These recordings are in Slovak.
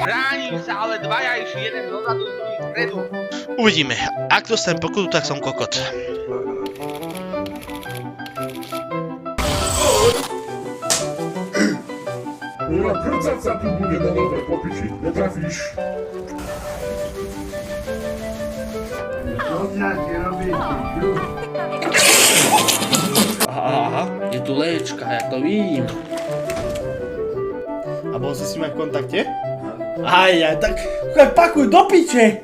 Bránim sa, ale dvaja išli, jeden dozadu, druhý vpredu. Uvidíme. Ak dostanem pokutu, tak som kokot. Nakręcać za tu bude na nowe popici, nie trafisz. Aha, je tu léčka, ja to vidím. A bol si s ním aj v kontakte? Aj, tak pakuj do piče!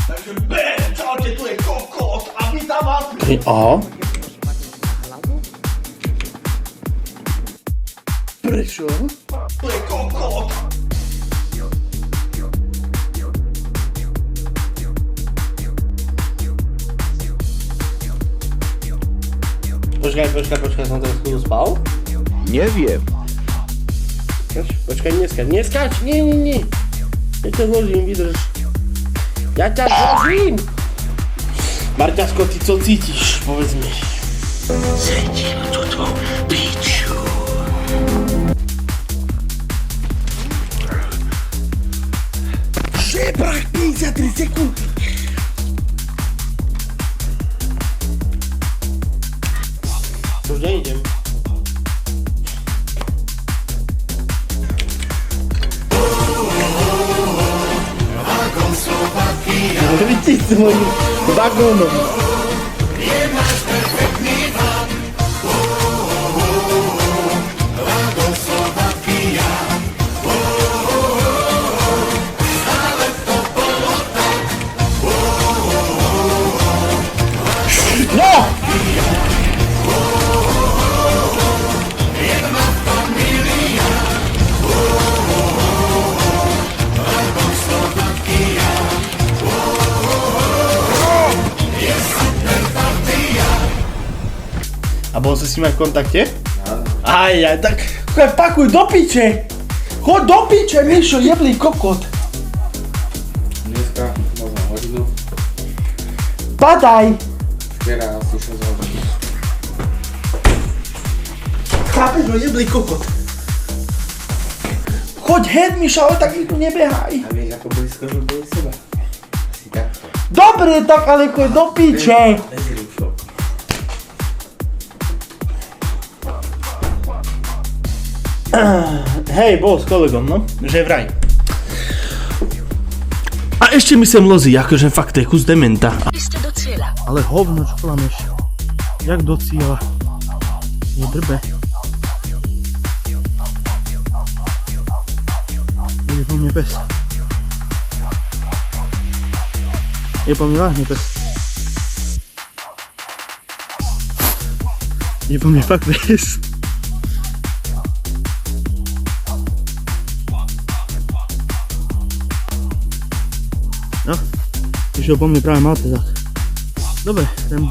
Takže čaute, tu je kokot a vy tam mám... Aha. Prečo? Tu je kokot! Počkaj, som teraz chvíľu spal? Neviem. Počkaj, neskač, nie. Ja ťa zložím, vydrž. Ja ťa zložím! Marťasko, ty co cítiš? Povedz mi. Cítim túto piču. Žebrák 53 sekúnd! Už nejdem. Vidíš s mojím vagónom. No! A bol si s ním aj v kontakte? Aj, tak pakuj do piče! Choď do piče, Mišo, jeblý kokot! Dneska možno hodinu, Padaj! včera asi 6 hodín. Chápeš, no jeblý kokot! Choď head, Mišo, ale tak mi tu nebehaj! A vieš ako blízko, že boli seba? Asi takto. Dobre, tak ale choď do piče! Bez rúšok. Hej, bol s kolegom, no, že vraj. A ešte mi sem lozí, akože fakt je kus dementa. Ste do cieľa. Ale hovno, čo klameš? Jak do cieľa? Nie drbe. Je po mne pes. Je po mne vážne pes. Je po mne fakt pes. No, išiel po mne práve mal teda. Dobre, ten